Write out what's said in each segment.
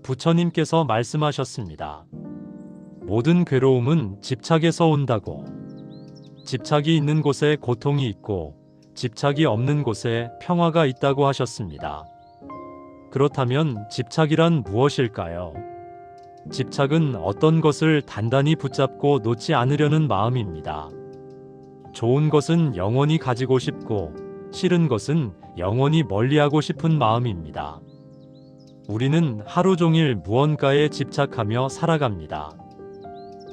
부처님께서 말씀하셨습니다. 모든 괴로움은 집착에서 온다고. 집착이 있는 곳에 고통이 있고 집착이 없는 곳에 평화가 있다고 하셨습니다. 그렇다면 집착이란 무엇일까요? 집착은 어떤 것을 단단히 붙잡고 놓지 않으려는 마음입니다. 좋은 것은 영원히 가지고 싶고 싫은 것은 영원히 멀리하고 싶은 마음입니다. 우리는 하루 종일 무언가에 집착하며 살아갑니다.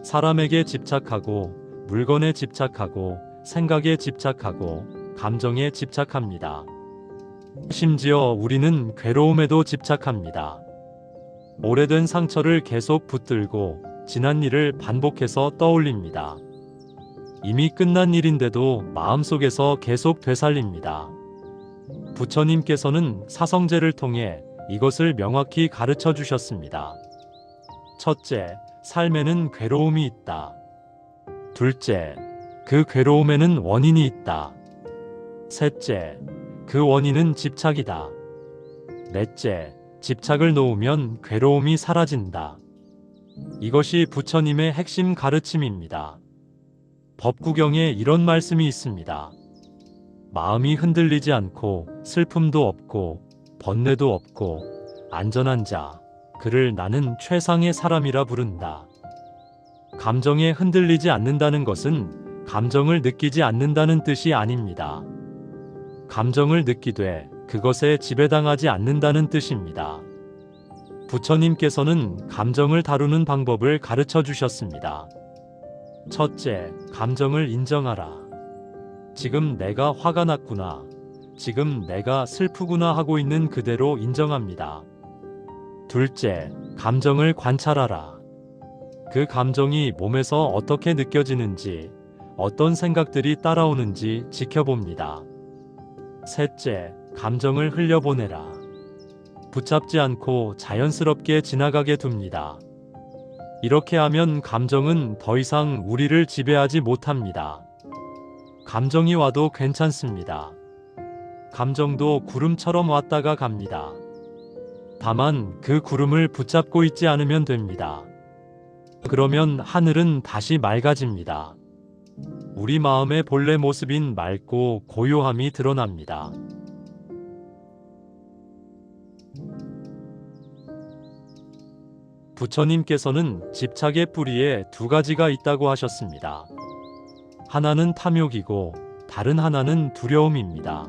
사람에게 집착하고, 물건에 집착하고, 생각에 집착하고, 감정에 집착합니다. 심지어 우리는 괴로움에도 집착합니다. 오래된 상처를 계속 붙들고 지난 일을 반복해서 떠올립니다. 이미 끝난 일인데도 마음속에서 계속 되살립니다. 부처님께서는 사성제를 통해 이것을 명확히 가르쳐 주셨습니다. 첫째, 삶에는 괴로움이 있다. 둘째, 그 괴로움에는 원인이 있다. 셋째, 그 원인은 집착이다. 넷째, 집착을 놓으면 괴로움이 사라진다. 이것이 부처님의 핵심 가르침입니다. 법구경에 이런 말씀이 있습니다. 마음이 흔들리지 않고 슬픔도 없고 번뇌도 없고 안전한 자, 그를 나는 최상의 사람이라 부른다. 감정에 흔들리지 않는다는 것은 감정을 느끼지 않는다는 뜻이 아닙니다. 감정을 느끼되 그것에 지배당하지 않는다는 뜻입니다. 부처님께서는 감정을 다루는 방법을 가르쳐 주셨습니다. 첫째, 감정을 인정하라. 지금 내가 화가 났구나. 지금 내가 슬프구나 하고 있는 그대로 인정합니다. 둘째, 감정을 관찰하라. 그 감정이 몸에서 어떻게 느껴지는지, 어떤 생각들이 따라오는지 지켜봅니다. 셋째, 감정을 흘려보내라. 붙잡지 않고 자연스럽게 지나가게 둡니다. 이렇게 하면 감정은 더 이상 우리를 지배하지 못합니다. 감정이 와도 괜찮습니다. 감정도 구름처럼 왔다가 갑니다. 다만 그 구름을 붙잡고 있지 않으면 됩니다. 그러면 하늘은 다시 맑아집니다. 우리 마음의 본래 모습인 맑고 고요함이 드러납니다. 부처님께서는 집착의 뿌리에 두 가지가 있다고 하셨습니다. 하나는 탐욕이고 다른 하나는 두려움입니다.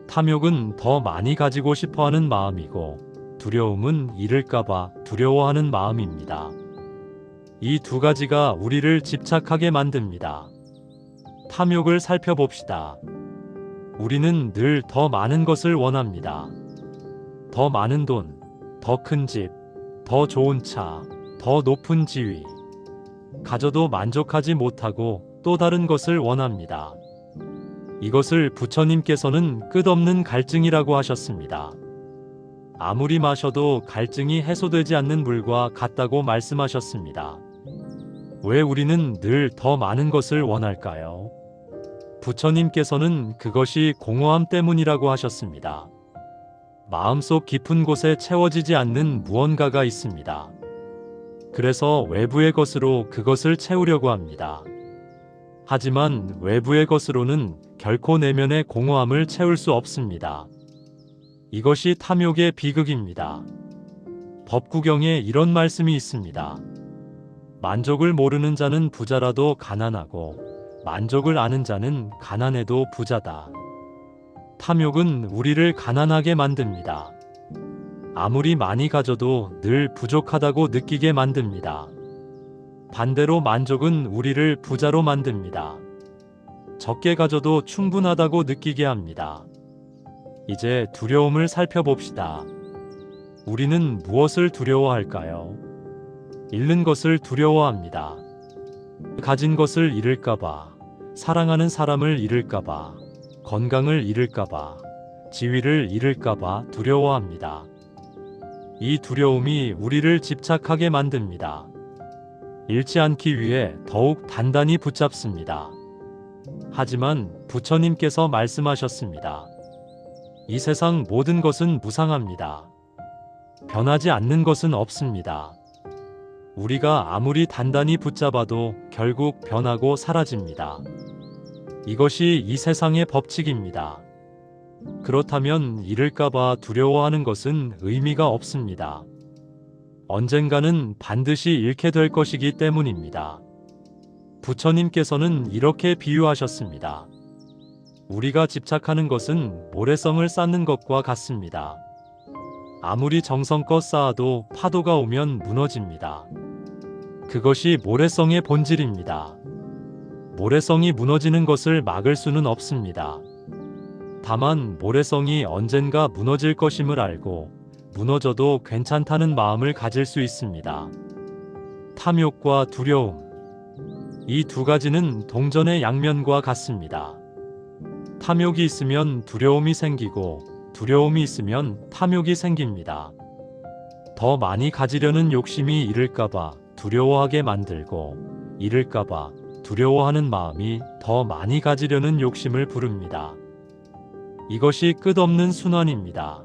탐욕은 더 많이 가지고 싶어 하는 마음이고 두려움은 잃을까봐 두려워하는 마음입니다. 이 두 가지가 우리를 집착하게 만듭니다. 탐욕을 살펴봅시다. 우리는 늘 더 많은 것을 원합니다. 더 많은 돈, 더 큰 집, 더 좋은 차, 더 높은 지위. 가져도 만족하지 못하고 또 다른 것을 원합니다. 이것을 부처님께서는 끝없는 갈증이라고 하셨습니다. 아무리 마셔도 갈증이 해소되지 않는 물과 같다고 말씀하셨습니다. 왜 우리는 늘 더 많은 것을 원할까요? 부처님께서는 그것이 공허함 때문이라고 하셨습니다. 마음속 깊은 곳에 채워지지 않는 무언가가 있습니다. 그래서 외부의 것으로 그것을 채우려고 합니다. 하지만 외부의 것으로는 결코 내면의 공허함을 채울 수 없습니다. 이것이 탐욕의 비극입니다. 법구경에 이런 말씀이 있습니다. 만족을 모르는 자는 부자라도 가난하고 만족을 아는 자는 가난해도 부자다. 탐욕은 우리를 가난하게 만듭니다. 아무리 많이 가져도 늘 부족하다고 느끼게 만듭니다. 반대로 만족은 우리를 부자로 만듭니다. 적게 가져도 충분하다고 느끼게 합니다. 이제 두려움을 살펴봅시다. 우리는 무엇을 두려워할까요? 잃는 것을 두려워합니다. 가진 것을 잃을까봐, 사랑하는 사람을 잃을까봐, 건강을 잃을까봐, 지위를 잃을까봐 두려워합니다. 이 두려움이 우리를 집착하게 만듭니다. 잃지 않기 위해 더욱 단단히 붙잡습니다. 하지만 부처님께서 말씀하셨습니다. 이 세상 모든 것은 무상합니다. 변하지 않는 것은 없습니다. 우리가 아무리 단단히 붙잡아도 결국 변하고 사라집니다. 이것이 이 세상의 법칙입니다. 그렇다면 잃을까봐 두려워하는 것은 의미가 없습니다. 언젠가는 반드시 잃게 될 것이기 때문입니다. 부처님께서는 이렇게 비유하셨습니다. 우리가 집착하는 것은 모래성을 쌓는 것과 같습니다. 아무리 정성껏 쌓아도 파도가 오면 무너집니다. 그것이 모래성의 본질입니다. 모래성이 무너지는 것을 막을 수는 없습니다. 다만 모래성이 언젠가 무너질 것임을 알고 무너져도 괜찮다는 마음을 가질 수 있습니다. 탐욕과 두려움. 이 두 가지는 동전의 양면과 같습니다. 탐욕이 있으면 두려움이 생기고 두려움이 있으면 탐욕이 생깁니다. 더 많이 가지려는 욕심이 잃을까봐 두려워하게 만들고 잃을까봐 두려워하는 마음이 더 많이 가지려는 욕심을 부릅니다. 이것이 끝없는 순환입니다.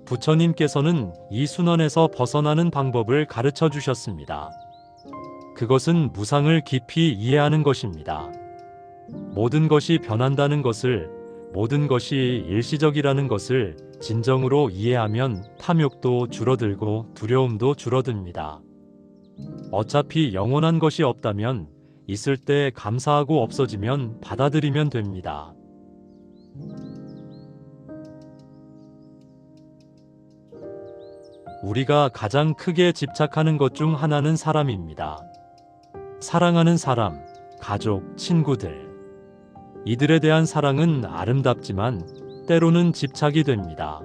부처님께서는 이 순환에서 벗어나는 방법을 가르쳐 주셨습니다. 그것은 무상을 깊이 이해하는 것입니다. 모든 것이 변한다는 것을, 모든 것이 일시적이라는 것을 진정으로 이해하면 탐욕도 줄어들고 두려움도 줄어듭니다. 어차피 영원한 것이 없다면 있을 때 감사하고 없어지면 받아들이면 됩니다. 우리가 가장 크게 집착하는 것 중 하나는 사람입니다. 사랑하는 사람, 가족, 친구들. 이들에 대한 사랑은 아름답지만 때로는 집착이 됩니다.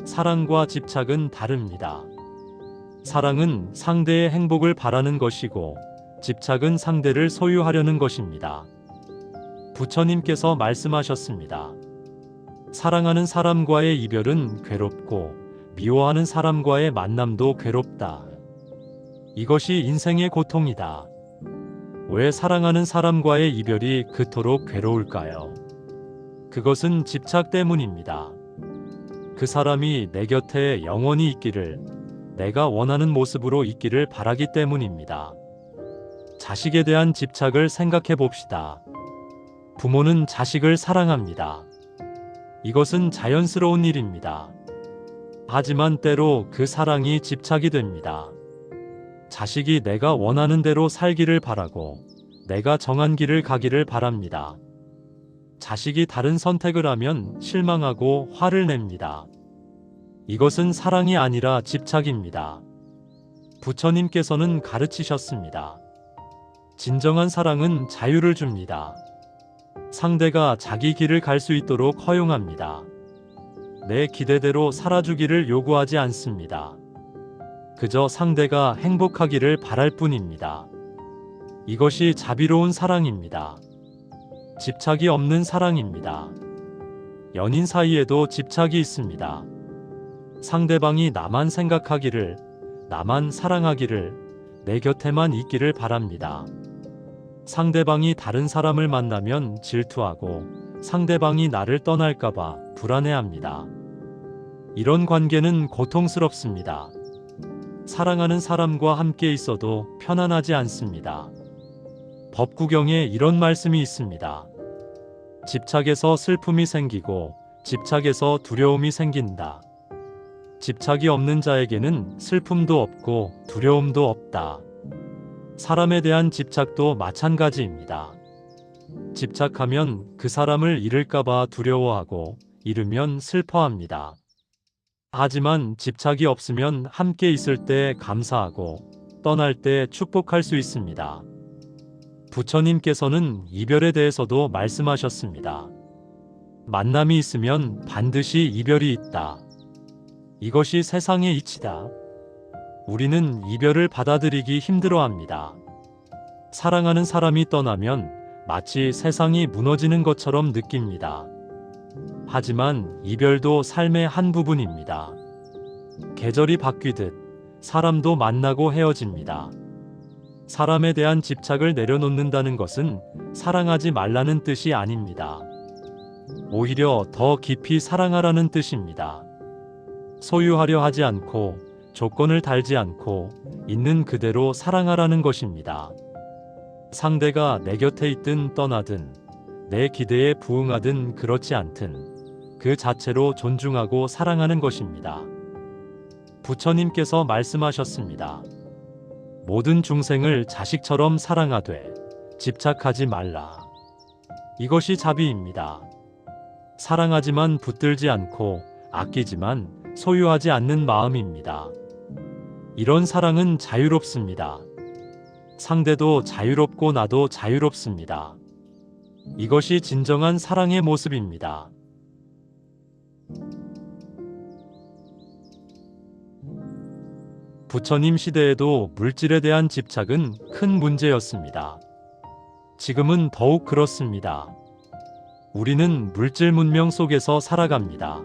사랑과 집착은 다릅니다. 사랑은 상대의 행복을 바라는 것이고 집착은 상대를 소유하려는 것입니다. 부처님께서 말씀하셨습니다. 사랑하는 사람과의 이별은 괴롭고 미워하는 사람과의 만남도 괴롭다. 이것이 인생의 고통이다. 왜 사랑하는 사람과의 이별이 그토록 괴로울까요? 그것은 집착 때문입니다. 그 사람이 내 곁에 영원히 있기를, 내가 원하는 모습으로 있기를 바라기 때문입니다. 자식에 대한 집착을 생각해 봅시다. 부모는 자식을 사랑합니다. 이것은 자연스러운 일입니다. 하지만 때로 그 사랑이 집착이 됩니다. 자식이 내가 원하는 대로 살기를 바라고 내가 정한 길을 가기를 바랍니다. 자식이 다른 선택을 하면 실망하고 화를 냅니다. 이것은 사랑이 아니라 집착입니다. 부처님께서는 가르치셨습니다. 진정한 사랑은 자유를 줍니다. 상대가 자기 길을 갈 수 있도록 허용합니다. 내 기대대로 살아주기를 요구하지 않습니다. 그저 상대가 행복하기를 바랄 뿐입니다. 이것이 자비로운 사랑입니다. 집착이 없는 사랑입니다. 연인 사이에도 집착이 있습니다. 상대방이 나만 생각하기를, 나만 사랑하기를, 내 곁에만 있기를 바랍니다. 상대방이 다른 사람을 만나면 질투하고 상대방이 나를 떠날까봐 불안해합니다. 이런 관계는 고통스럽습니다. 사랑하는 사람과 함께 있어도 편안하지 않습니다. 법구경에 이런 말씀이 있습니다. 집착에서 슬픔이 생기고 집착에서 두려움이 생긴다. 집착이 없는 자에게는 슬픔도 없고 두려움도 없다. 사람에 대한 집착도 마찬가지입니다. 집착하면 그 사람을 잃을까봐 두려워하고 잃으면 슬퍼합니다. 하지만 집착이 없으면 함께 있을 때 감사하고 떠날 때 축복할 수 있습니다. 부처님께서는 이별에 대해서도 말씀하셨습니다. 만남이 있으면 반드시 이별이 있다. 이것이 세상의 이치다. 우리는 이별을 받아들이기 힘들어합니다. 사랑하는 사람이 떠나면 마치 세상이 무너지는 것처럼 느낍니다. 하지만 이별도 삶의 한 부분입니다. 계절이 바뀌듯 사람도 만나고 헤어집니다. 사람에 대한 집착을 내려놓는다는 것은 사랑하지 말라는 뜻이 아닙니다. 오히려 더 깊이 사랑하라는 뜻입니다. 소유하려 하지 않고 조건을 달지 않고 있는 그대로 사랑하라는 것입니다. 상대가 내 곁에 있든 떠나든 내 기대에 부응하든 그렇지 않든 그 자체로 존중하고 사랑하는 것입니다. 부처님께서 말씀하셨습니다. 모든 중생을 자식처럼 사랑하되 집착하지 말라. 이것이 자비입니다. 사랑하지만 붙들지 않고 아끼지만 소유하지 않는 마음입니다. 이런 사랑은 자유롭습니다. 상대도 자유롭고 나도 자유롭습니다. 이것이 진정한 사랑의 모습입니다. 부처님 시대에도 물질에 대한 집착은 큰 문제였습니다. 지금은 더욱 그렇습니다. 우리는 물질 문명 속에서 살아갑니다.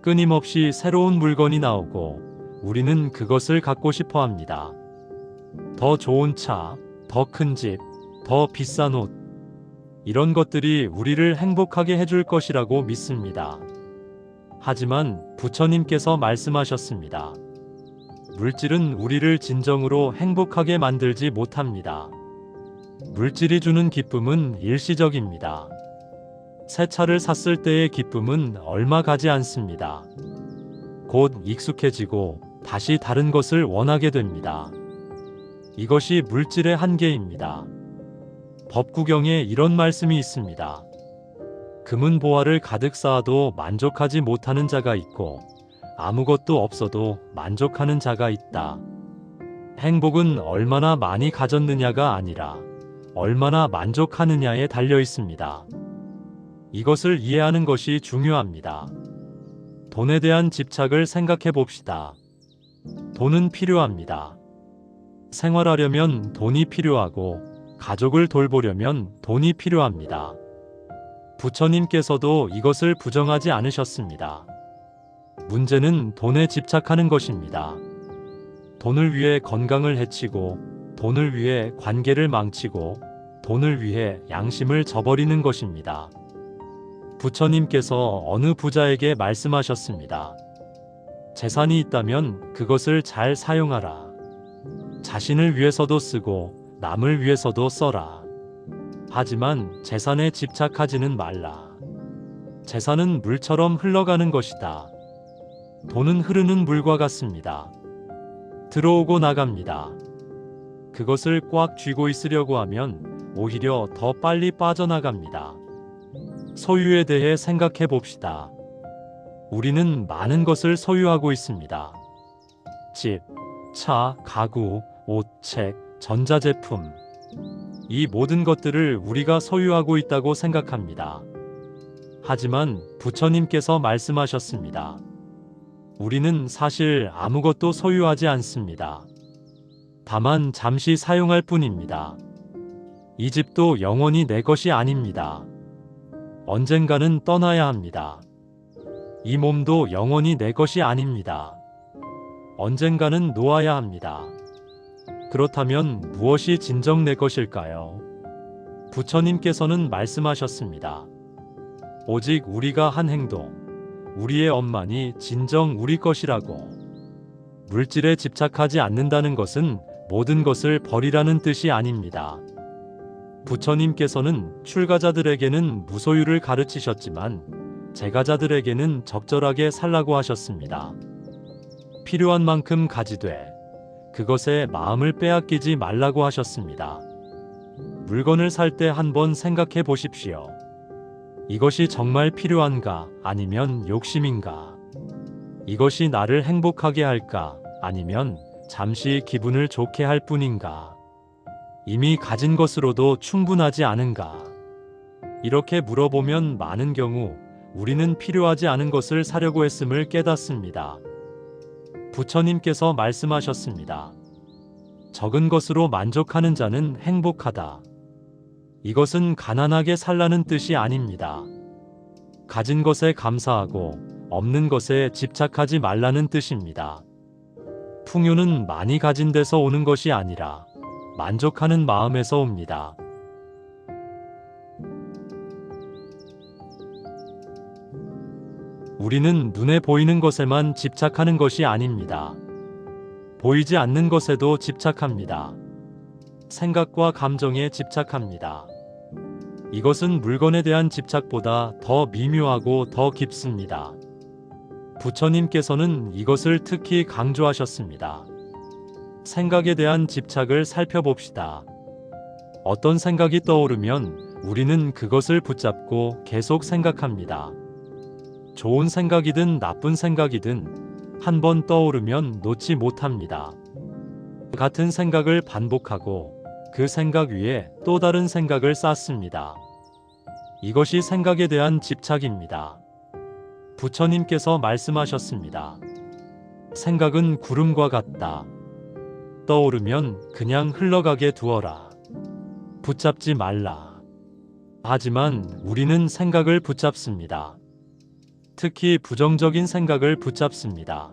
끊임없이 새로운 물건이 나오고 우리는 그것을 갖고 싶어 합니다. 더 좋은 차, 더 큰 집, 더 비싼 옷. 이런 것들이 우리를 행복하게 해줄 것이라고 믿습니다. 하지만 부처님께서 말씀하셨습니다. 물질은 우리를 진정으로 행복하게 만들지 못합니다. 물질이 주는 기쁨은 일시적입니다. 새 차를 샀을 때의 기쁨은 얼마 가지 않습니다. 곧 익숙해지고 다시 다른 것을 원하게 됩니다. 이것이 물질의 한계입니다. 법구경에 이런 말씀이 있습니다. 금은 보화를 가득 쌓아도 만족하지 못하는 자가 있고 아무것도 없어도 만족하는 자가 있다. 행복은 얼마나 많이 가졌느냐가 아니라 얼마나 만족하느냐에 달려 있습니다. 이것을 이해하는 것이 중요합니다. 돈에 대한 집착을 생각해 봅시다. 돈은 필요합니다. 생활하려면 돈이 필요하고 가족을 돌보려면 돈이 필요합니다. 부처님께서도 이것을 부정하지 않으셨습니다. 문제는 돈에 집착하는 것입니다. 돈을 위해 건강을 해치고 돈을 위해 관계를 망치고 돈을 위해 양심을 저버리는 것입니다. 부처님께서 어느 부자에게 말씀하셨습니다. 재산이 있다면 그것을 잘 사용하라. 자신을 위해서도 쓰고 남을 위해서도 써라. 하지만 재산에 집착하지는 말라. 재산은 물처럼 흘러가는 것이다. 돈은 흐르는 물과 같습니다. 들어오고 나갑니다. 그것을 꽉 쥐고 있으려고 하면 오히려 더 빨리 빠져나갑니다. 소유에 대해 생각해 봅시다. 우리는 많은 것을 소유하고 있습니다. 집, 차, 가구, 옷, 책, 전자제품. 이 모든 것들을 우리가 소유하고 있다고 생각합니다. 하지만 부처님께서 말씀하셨습니다. 우리는 사실 아무것도 소유하지 않습니다. 다만 잠시 사용할 뿐입니다. 이 집도 영원히 내 것이 아닙니다. 언젠가는 떠나야 합니다. 이 몸도 영원히 내 것이 아닙니다. 언젠가는 놓아야 합니다. 그렇다면 무엇이 진정 내 것일까요? 부처님께서는 말씀하셨습니다. 오직 우리가 한 행동, 우리의 업만이 진정 우리 것이라고. 물질에 집착하지 않는다는 것은 모든 것을 버리라는 뜻이 아닙니다. 부처님께서는 출가자들에게는 무소유를 가르치셨지만 재가자들에게는 적절하게 살라고 하셨습니다. 필요한 만큼 가지되 그것에 마음을 빼앗기지 말라고 하셨습니다. 물건을 살 때 한번 생각해 보십시오. 이것이 정말 필요한가 아니면 욕심인가? 이것이 나를 행복하게 할까 아니면 잠시 기분을 좋게 할 뿐인가? 이미 가진 것으로도 충분하지 않은가? 이렇게 물어보면 많은 경우 우리는 필요하지 않은 것을 사려고 했음을 깨닫습니다. 부처님께서 말씀하셨습니다. 적은 것으로 만족하는 자는 행복하다. 이것은 가난하게 살라는 뜻이 아닙니다. 가진 것에 감사하고 없는 것에 집착하지 말라는 뜻입니다. 풍요는 많이 가진 데서 오는 것이 아니라 만족하는 마음에서 옵니다. 우리는 눈에 보이는 것에만 집착하는 것이 아닙니다. 보이지 않는 것에도 집착합니다. 생각과 감정에 집착합니다. 이것은 물건에 대한 집착보다 더 미묘하고 더 깊습니다. 부처님께서는 이것을 특히 강조하셨습니다. 생각에 대한 집착을 살펴봅시다. 어떤 생각이 떠오르면 우리는 그것을 붙잡고 계속 생각합니다. 좋은 생각이든 나쁜 생각이든 한 번 떠오르면 놓지 못합니다. 같은 생각을 반복하고 그 생각 위에 또 다른 생각을 쌓습니다. 이것이 생각에 대한 집착입니다. 부처님께서 말씀하셨습니다. 생각은 구름과 같다. 떠오르면 그냥 흘러가게 두어라. 붙잡지 말라. 하지만 우리는 생각을 붙잡습니다. 특히 부정적인 생각을 붙잡습니다.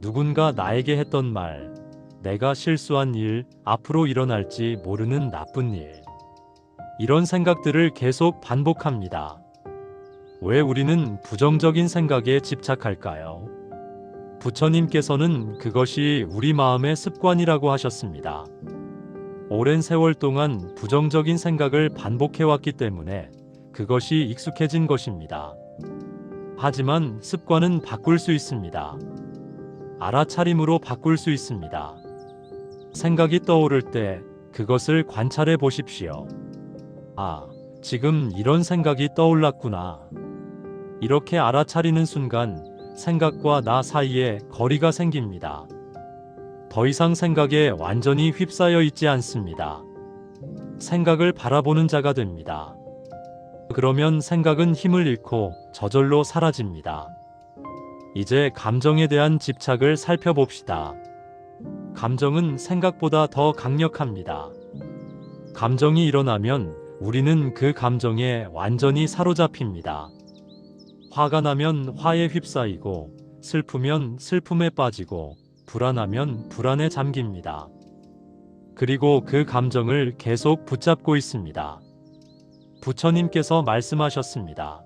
누군가 나에게 했던 말, 내가 실수한 일, 앞으로 일어날지 모르는 나쁜 일. 이런 생각들을 계속 반복합니다. 왜 우리는 부정적인 생각에 집착할까요? 부처님께서는 그것이 우리 마음의 습관이라고 하셨습니다. 오랜 세월 동안 부정적인 생각을 반복해왔기 때문에 그것이 익숙해진 것입니다. 하지만 습관은 바꿀 수 있습니다. 알아차림으로 바꿀 수 있습니다. 생각이 떠오를 때 그것을 관찰해 보십시오. 아, 지금 이런 생각이 떠올랐구나. 이렇게 알아차리는 순간 생각과 나 사이에 거리가 생깁니다. 더 이상 생각에 완전히 휩싸여 있지 않습니다. 생각을 바라보는 자가 됩니다. 그러면 생각은 힘을 잃고 저절로 사라집니다. 이제 감정에 대한 집착을 살펴봅시다. 감정은 생각보다 더 강력합니다. 감정이 일어나면 우리는 그 감정에 완전히 사로잡힙니다. 화가 나면 화에 휩싸이고, 슬프면 슬픔에 빠지고, 불안하면 불안에 잠깁니다. 그리고 그 감정을 계속 붙잡고 있습니다. 부처님께서 말씀하셨습니다.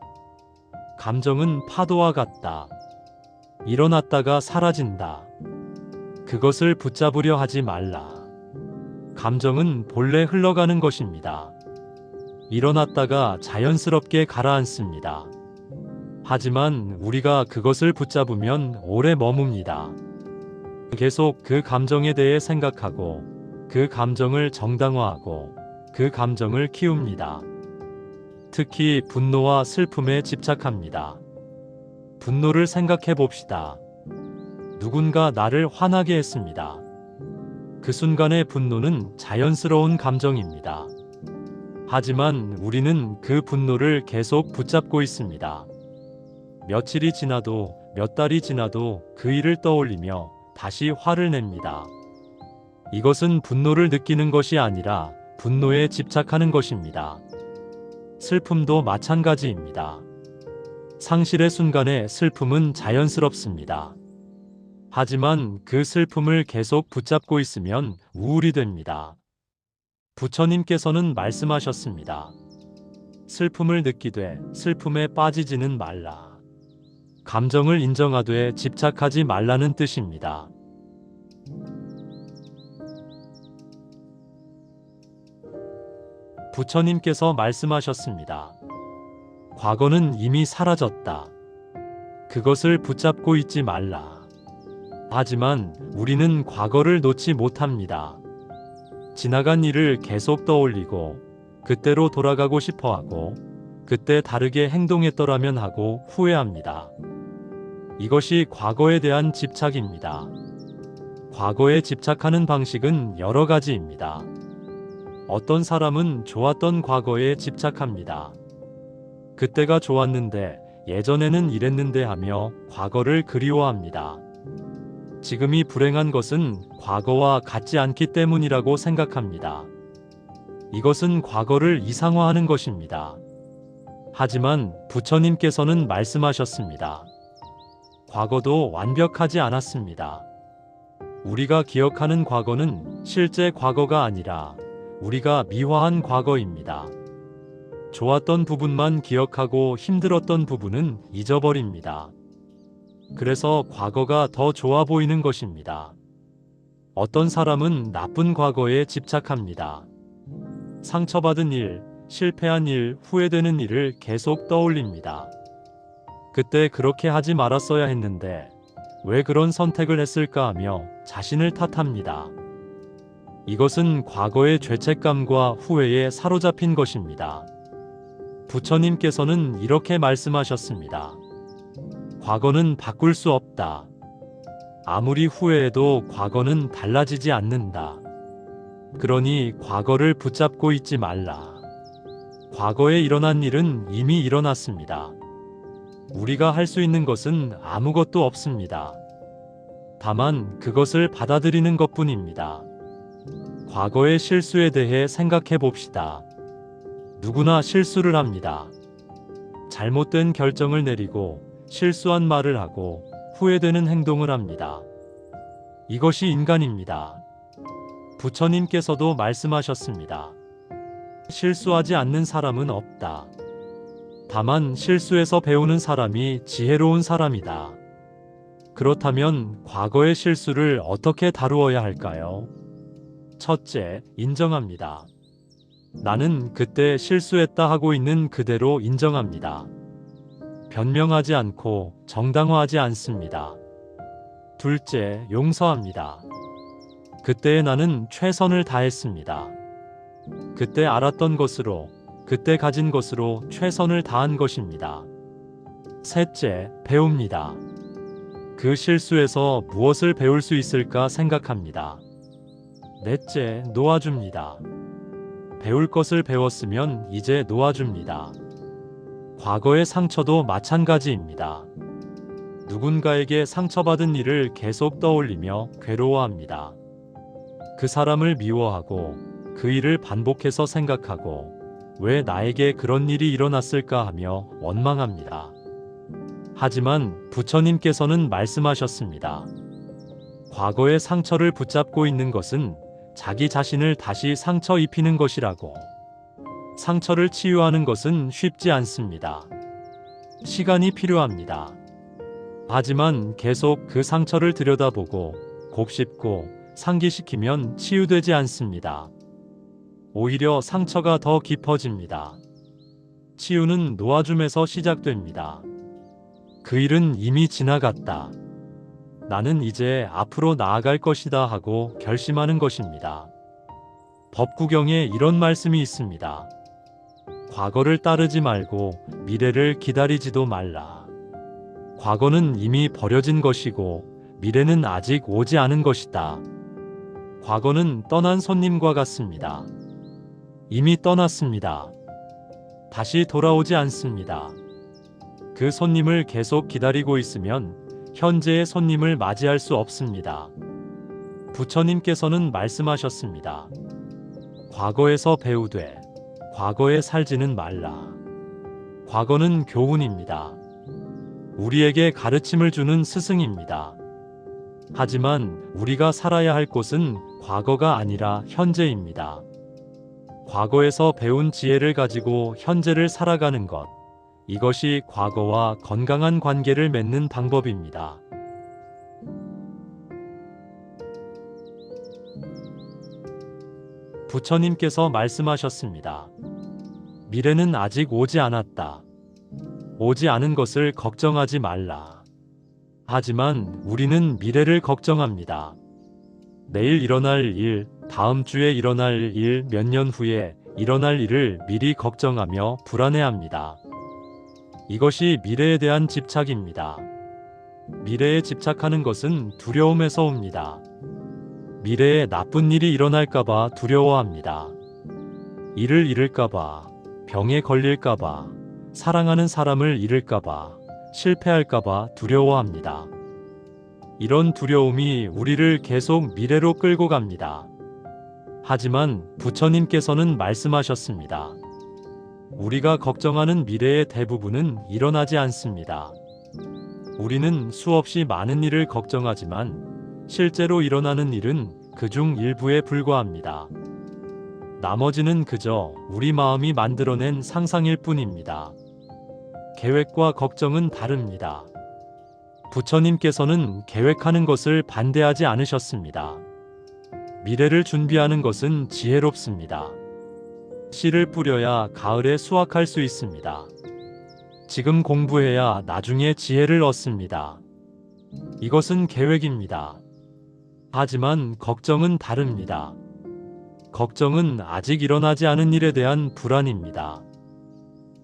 감정은 파도와 같다. 일어났다가 사라진다. 그것을 붙잡으려 하지 말라. 감정은 본래 흘러가는 것입니다. 일어났다가 자연스럽게 가라앉습니다. 하지만 우리가 그것을 붙잡으면 오래 머뭅니다. 계속 그 감정에 대해 생각하고 그 감정을 정당화하고 그 감정을 키웁니다. 특히 분노와 슬픔에 집착합니다. 분노를 생각해 봅시다. 누군가 나를 화나게 했습니다. 그 순간의 분노는 자연스러운 감정입니다. 하지만 우리는 그 분노를 계속 붙잡고 있습니다. 며칠이 지나도 몇 달이 지나도 그 일을 떠올리며 다시 화를 냅니다. 이것은 분노를 느끼는 것이 아니라 분노에 집착하는 것입니다. 슬픔도 마찬가지입니다. 상실의 순간에 슬픔은 자연스럽습니다. 하지만 그 슬픔을 계속 붙잡고 있으면 우울이 됩니다. 부처님께서는 말씀하셨습니다. 슬픔을 느끼되 슬픔에 빠지지는 말라. 감정을 인정하되 집착하지 말라는 뜻입니다. 부처님께서 말씀하셨습니다. 과거는 이미 사라졌다. 그것을 붙잡고 있지 말라. 하지만 우리는 과거를 놓지 못합니다. 지나간 일을 계속 떠올리고 그때로 돌아가고 싶어하고 그때 다르게 행동했더라면 하고 후회합니다. 이것이 과거에 대한 집착입니다. 과거에 집착하는 방식은 여러 가지입니다. 어떤 사람은 좋았던 과거에 집착합니다. 그때가 좋았는데 예전에는 이랬는데 하며 과거를 그리워합니다. 지금이 불행한 것은 과거와 같지 않기 때문이라고 생각합니다. 이것은 과거를 이상화하는 것입니다. 하지만 부처님께서는 말씀하셨습니다. 과거도 완벽하지 않았습니다. 우리가 기억하는 과거는 실제 과거가 아니라 우리가 미화한 과거입니다. 좋았던 부분만 기억하고 힘들었던 부분은 잊어버립니다. 그래서 과거가 더 좋아 보이는 것입니다. 어떤 사람은 나쁜 과거에 집착합니다. 상처받은 일, 실패한 일, 후회되는 일을 계속 떠올립니다. 그때 그렇게 하지 말았어야 했는데 왜 그런 선택을 했을까 하며 자신을 탓합니다. 이것은 과거의 죄책감과 후회에 사로잡힌 것입니다. 부처님께서는 이렇게 말씀하셨습니다. 과거는 바꿀 수 없다. 아무리 후회해도 과거는 달라지지 않는다. 그러니 과거를 붙잡고 있지 말라. 과거에 일어난 일은 이미 일어났습니다. 우리가 할 수 있는 것은 아무것도 없습니다. 다만 그것을 받아들이는 것뿐입니다. 과거의 실수에 대해 생각해 봅시다. 누구나 실수를 합니다. 잘못된 결정을 내리고 실수한 말을 하고 후회되는 행동을 합니다. 이것이 인간입니다. 부처님께서도 말씀하셨습니다. 실수하지 않는 사람은 없다. 다만 실수에서 배우는 사람이 지혜로운 사람이다. 그렇다면 과거의 실수를 어떻게 다루어야 할까요? 첫째, 인정합니다. 나는 그때 실수했다 하고 있는 그대로 인정합니다. 변명하지 않고 정당화하지 않습니다. 둘째, 용서합니다. 그때의 나는 최선을 다했습니다. 그때 알았던 것으로, 그때 가진 것으로 최선을 다한 것입니다. 셋째, 배웁니다. 그 실수에서 무엇을 배울 수 있을까 생각합니다. 넷째, 놓아줍니다. 배울 것을 배웠으면 이제 놓아줍니다. 과거의 상처도 마찬가지입니다. 누군가에게 상처받은 일을 계속 떠올리며 괴로워합니다. 그 사람을 미워하고 그 일을 반복해서 생각하고 왜 나에게 그런 일이 일어났을까 하며 원망합니다. 하지만 부처님께서는 말씀하셨습니다. 과거의 상처를 붙잡고 있는 것은 자기 자신을 다시 상처 입히는 것이라고. 상처를 치유하는 것은 쉽지 않습니다. 시간이 필요합니다. 하지만 계속 그 상처를 들여다보고 곱씹고 상기시키면 치유되지 않습니다. 오히려 상처가 더 깊어집니다. 치유는 놓아줌에서 시작됩니다. 그 일은 이미 지나갔다. 나는 이제 앞으로 나아갈 것이다 하고 결심하는 것입니다. 법구경에 이런 말씀이 있습니다. 과거를 따르지 말고 미래를 기다리지도 말라. 과거는 이미 버려진 것이고 미래는 아직 오지 않은 것이다. 과거는 떠난 손님과 같습니다. 이미 떠났습니다. 다시 돌아오지 않습니다. 그 손님을 계속 기다리고 있으면 현재의 손님을 맞이할 수 없습니다. 부처님께서는 말씀하셨습니다. 과거에서 배우되 과거에 살지는 말라. 과거는 교훈입니다. 우리에게 가르침을 주는 스승입니다. 하지만 우리가 살아야 할 곳은 과거가 아니라 현재입니다. 과거에서 배운 지혜를 가지고 현재를 살아가는 것, 이것이 과거와 건강한 관계를 맺는 방법입니다. 부처님께서 말씀하셨습니다. 미래는 아직 오지 않았다. 오지 않은 것을 걱정하지 말라. 하지만 우리는 미래를 걱정합니다. 내일 일어날 일, 다음 주에 일어날 일, 몇 년 후에 일어날 일을 미리 걱정하며 불안해합니다. 이것이 미래에 대한 집착입니다. 미래에 집착하는 것은 두려움에서 옵니다. 미래에 나쁜 일이 일어날까봐 두려워합니다. 일을 잃을까봐, 병에 걸릴까봐, 사랑하는 사람을 잃을까봐, 실패할까봐 두려워합니다. 이런 두려움이 우리를 계속 미래로 끌고 갑니다. 하지만 부처님께서는 말씀하셨습니다. 우리가 걱정하는 미래의 대부분은 일어나지 않습니다. 우리는 수없이 많은 일을 걱정하지만 실제로 일어나는 일은 그중 일부에 불과합니다. 나머지는 그저 우리 마음이 만들어낸 상상일 뿐입니다. 계획과 걱정은 다릅니다. 부처님께서는 계획하는 것을 반대하지 않으셨습니다. 미래를 준비하는 것은 지혜롭습니다. 씨를 뿌려야 가을에 수확할 수 있습니다. 지금 공부해야 나중에 지혜를 얻습니다. 이것은 계획입니다. 하지만 걱정은 다릅니다. 걱정은 아직 일어나지 않은 일에 대한 불안입니다.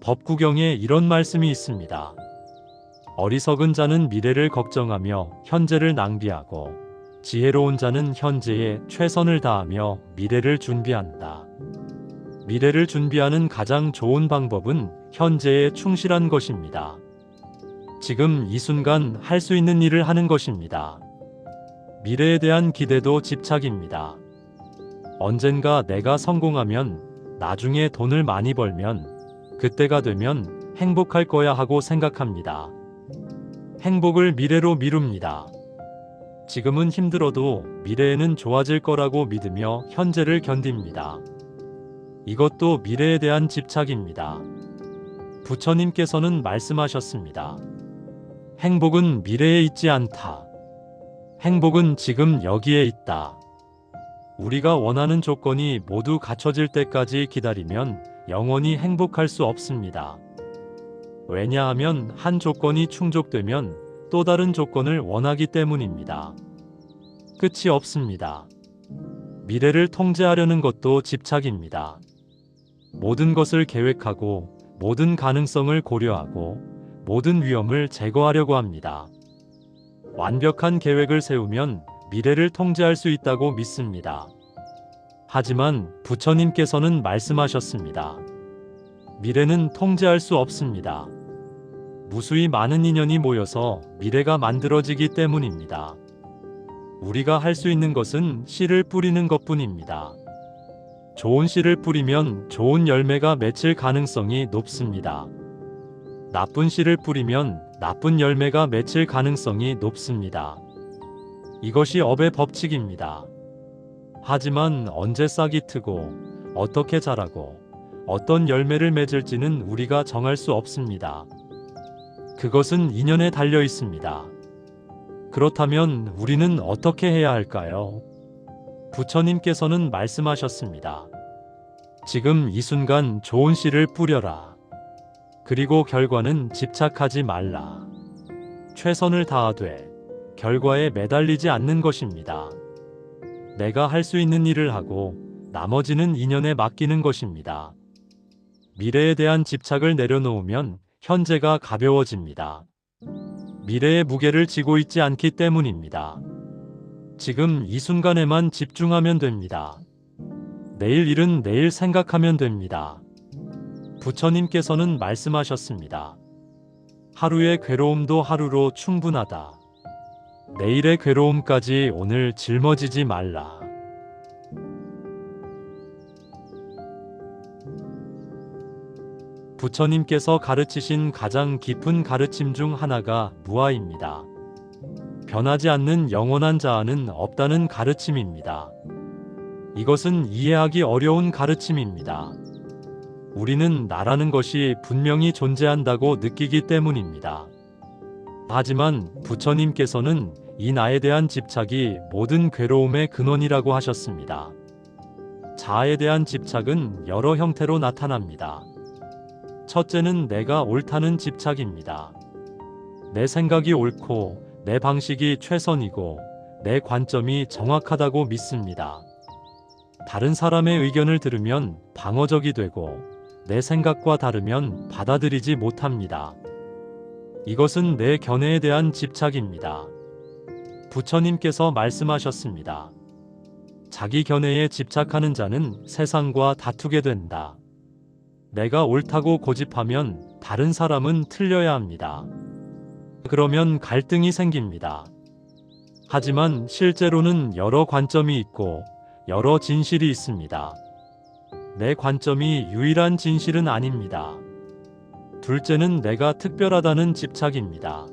법구경에 이런 말씀이 있습니다. 어리석은 자는 미래를 걱정하며 현재를 낭비하고 지혜로운 자는 현재에 최선을 다하며 미래를 준비한다. 미래를 준비하는 가장 좋은 방법은 현재에 충실한 것입니다. 지금 이 순간 할 수 있는 일을 하는 것입니다. 미래에 대한 기대도 집착입니다. 언젠가 내가 성공하면, 나중에 돈을 많이 벌면, 그때가 되면 행복할 거야 하고 생각합니다. 행복을 미래로 미룹니다. 지금은 힘들어도 미래에는 좋아질 거라고 믿으며 현재를 견딥니다. 이것도 미래에 대한 집착입니다. 부처님께서는 말씀하셨습니다. 행복은 미래에 있지 않다. 행복은 지금 여기에 있다. 우리가 원하는 조건이 모두 갖춰질 때까지 기다리면 영원히 행복할 수 없습니다. 왜냐하면 한 조건이 충족되면 또 다른 조건을 원하기 때문입니다. 끝이 없습니다. 미래를 통제하려는 것도 집착입니다. 모든 것을 계획하고 모든 가능성을 고려하고 모든 위험을 제거하려고 합니다. 완벽한 계획을 세우면 미래를 통제할 수 있다고 믿습니다. 하지만 부처님께서는 말씀하셨습니다. 미래는 통제할 수 없습니다. 무수히 많은 인연이 모여서 미래가 만들어지기 때문입니다. 우리가 할 수 있는 것은 씨를 뿌리는 것뿐입니다. 좋은 씨를 뿌리면 좋은 열매가 맺힐 가능성이 높습니다. 나쁜 씨를 뿌리면 나쁜 열매가 맺힐 가능성이 높습니다. 이것이 업의 법칙입니다. 하지만 언제 싹이 트고 어떻게 자라고 어떤 열매를 맺을지는 우리가 정할 수 없습니다. 그것은 인연에 달려 있습니다. 그렇다면 우리는 어떻게 해야 할까요? 부처님께서는 말씀하셨습니다. 지금 이 순간 좋은 씨를 뿌려라. 그리고 결과는 집착하지 말라. 최선을 다하되 결과에 매달리지 않는 것입니다. 내가 할 수 있는 일을 하고 나머지는 인연에 맡기는 것입니다. 미래에 대한 집착을 내려놓으면 현재가 가벼워집니다. 미래의 무게를 지고 있지 않기 때문입니다. 지금 이 순간에만 집중하면 됩니다. 내일 일은 내일 생각하면 됩니다. 부처님께서는 말씀하셨습니다. 하루의 괴로움도 하루로 충분하다. 내일의 괴로움까지 오늘 짊어지지 말라. 부처님께서 가르치신 가장 깊은 가르침 중 하나가 무아입니다. 변하지 않는 영원한 자아는 없다는 가르침입니다. 이것은 이해하기 어려운 가르침입니다. 우리는 나라는 것이 분명히 존재한다고 느끼기 때문입니다. 하지만 부처님께서는 이 나에 대한 집착이 모든 괴로움의 근원이라고 하셨습니다. 자아에 대한 집착은 여러 형태로 나타납니다. 첫째는 내가 옳다는 집착입니다. 내 생각이 옳고 내 방식이 최선이고 내 관점이 정확하다고 믿습니다. 다른 사람의 의견을 들으면 방어적이 되고 내 생각과 다르면 받아들이지 못합니다. 이것은 내 견해에 대한 집착입니다. 부처님께서 말씀하셨습니다. 자기 견해에 집착하는 자는 세상과 다투게 된다. 내가 옳다고 고집하면 다른 사람은 틀려야 합니다. 그러면 갈등이 생깁니다. 하지만 실제로는 여러 관점이 있고 여러 진실이 있습니다. 내 관점이 유일한 진실은 아닙니다. 둘째는 내가 특별하다는 집착입니다.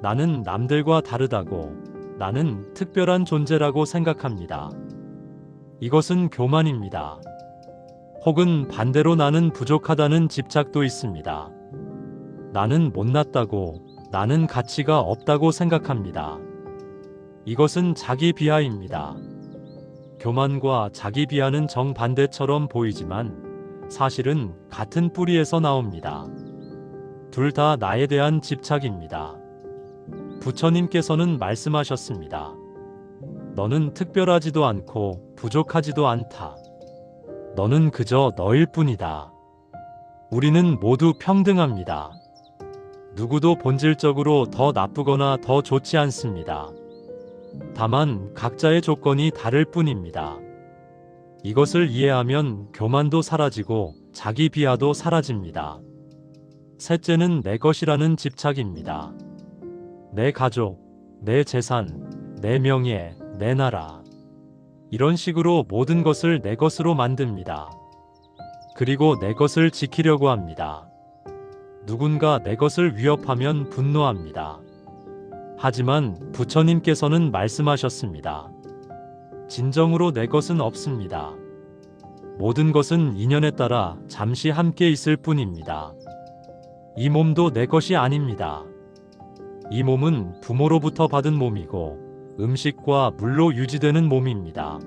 나는 남들과 다르다고, 나는 특별한 존재라고 생각합니다. 이것은 교만입니다. 혹은 반대로 나는 부족하다는 집착도 있습니다. 나는 못났다고, 나는 가치가 없다고 생각합니다. 이것은 자기 비하입니다. 교만과 자기 비하는 정반대처럼 보이지만 사실은 같은 뿌리에서 나옵니다. 둘 다 나에 대한 집착입니다. 부처님께서는 말씀하셨습니다. 너는 특별하지도 않고 부족하지도 않다. 너는 그저 너일 뿐이다. 우리는 모두 평등합니다. 누구도 본질적으로 더 나쁘거나 더 좋지 않습니다. 다만 각자의 조건이 다를 뿐입니다. 이것을 이해하면 교만도 사라지고 자기 비하도 사라집니다. 셋째는 내 것이라는 집착입니다. 내 가족, 내 재산, 내 명예, 내 나라. 이런 식으로 모든 것을 내 것으로 만듭니다. 그리고 내 것을 지키려고 합니다. 누군가 내 것을 위협하면 분노합니다. 하지만 부처님께서는 말씀하셨습니다. 진정으로 내 것은 없습니다. 모든 것은 인연에 따라 잠시 함께 있을 뿐입니다. 이 몸도 내 것이 아닙니다. 이 몸은 부모로부터 받은 몸이고 음식과 물로 유지되는 몸입니다.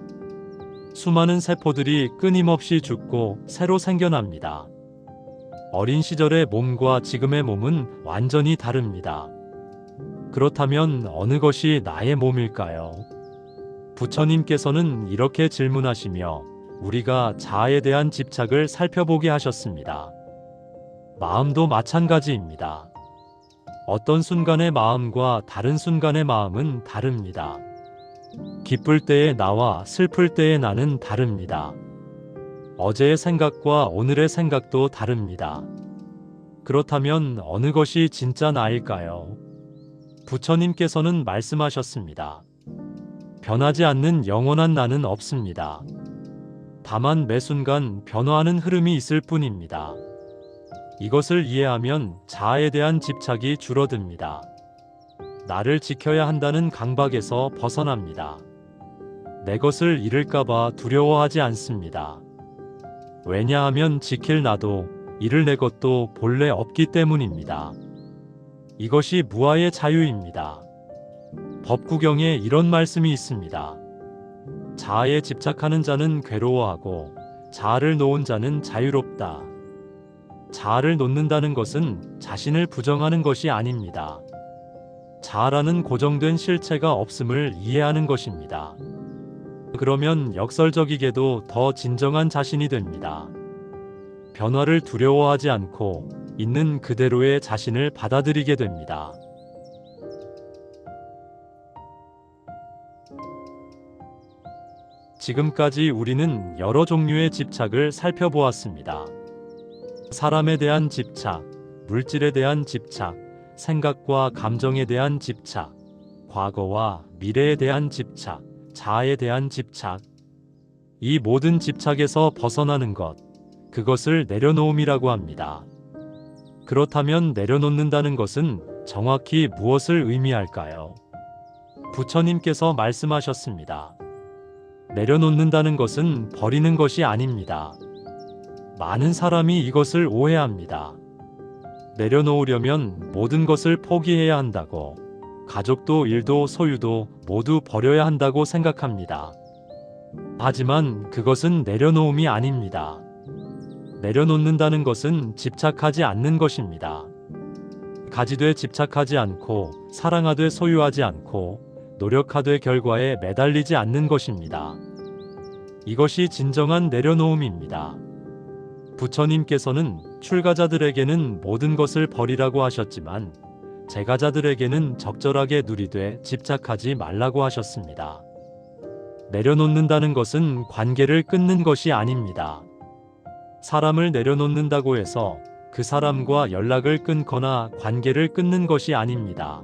수많은 세포들이 끊임없이 죽고 새로 생겨납니다. 어린 시절의 몸과 지금의 몸은 완전히 다릅니다. 그렇다면 어느 것이 나의 몸일까요? 부처님께서는 이렇게 질문하시며 우리가 자아에 대한 집착을 살펴보게 하셨습니다. 마음도 마찬가지입니다. 어떤 순간의 마음과 다른 순간의 마음은 다릅니다. 기쁠 때의 나와 슬플 때의 나는 다릅니다. 어제의 생각과 오늘의 생각도 다릅니다. 그렇다면 어느 것이 진짜 나일까요? 부처님께서는 말씀하셨습니다. 변하지 않는 영원한 나는 없습니다. 다만 매 순간 변화하는 흐름이 있을 뿐입니다. 이것을 이해하면 자아에 대한 집착이 줄어듭니다. 나를 지켜야 한다는 강박에서 벗어납니다. 내 것을 잃을까봐 두려워하지 않습니다. 왜냐하면 지킬 나도 잃을 내 것도 본래 없기 때문입니다. 이것이 무아의 자유입니다. 법구경에 이런 말씀이 있습니다. 자아에 집착하는 자는 괴로워하고 자아를 놓은 자는 자유롭다. 자아를 놓는다는 것은 자신을 부정하는 것이 아닙니다. 자아라는 고정된 실체가 없음을 이해하는 것입니다. 그러면 역설적이게도 더 진정한 자신이 됩니다. 변화를 두려워하지 않고 있는 그대로의 자신을 받아들이게 됩니다. 지금까지 우리는 여러 종류의 집착을 살펴보았습니다. 사람에 대한 집착, 물질에 대한 집착, 생각과 감정에 대한 집착, 과거와 미래에 대한 집착, 자아에 대한 집착. 이 모든 집착에서 벗어나는 것, 그것을 내려놓음이라고 합니다. 그렇다면 내려놓는다는 것은 정확히 무엇을 의미할까요? 부처님께서 말씀하셨습니다. 내려놓는다는 것은 버리는 것이 아닙니다. 많은 사람이 이것을 오해합니다. 내려놓으려면 모든 것을 포기해야 한다고, 가족도 일도 소유도 모두 버려야 한다고 생각합니다. 하지만 그것은 내려놓음이 아닙니다. 내려놓는다는 것은 집착하지 않는 것입니다. 가지되 집착하지 않고, 사랑하되 소유하지 않고, 노력하되 결과에 매달리지 않는 것입니다. 이것이 진정한 내려놓음입니다. 부처님께서는 출가자들에게는 모든 것을 버리라고 하셨지만 재가자들에게는 적절하게 누리되 집착하지 말라고 하셨습니다. 내려놓는다는 것은 관계를 끊는 것이 아닙니다. 사람을 내려놓는다고 해서 그 사람과 연락을 끊거나 관계를 끊는 것이 아닙니다.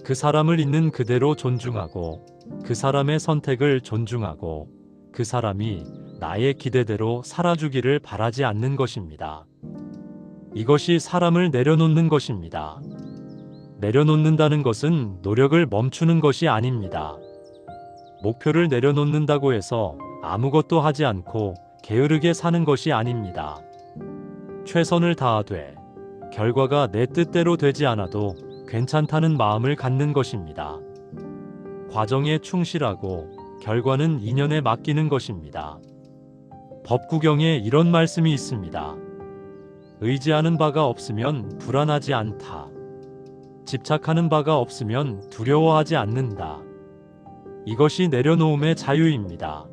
그 사람을 있는 그대로 존중하고 그 사람의 선택을 존중하고 그 사람이 나의 기대대로 살아주기를 바라지 않는 것입니다. 이것이 사람을 내려놓는 것입니다. 내려놓는다는 것은 노력을 멈추는 것이 아닙니다. 목표를 내려놓는다고 해서 아무것도 하지 않고 게으르게 사는 것이 아닙니다. 최선을 다하되 결과가 내 뜻대로 되지 않아도 괜찮다는 마음을 갖는 것입니다. 과정에 충실하고 결과는 인연에 맡기는 것입니다. 법구경에 이런 말씀이 있습니다. 의지하는 바가 없으면 불안하지 않다. 집착하는 바가 없으면 두려워하지 않는다. 이것이 내려놓음의 자유입니다.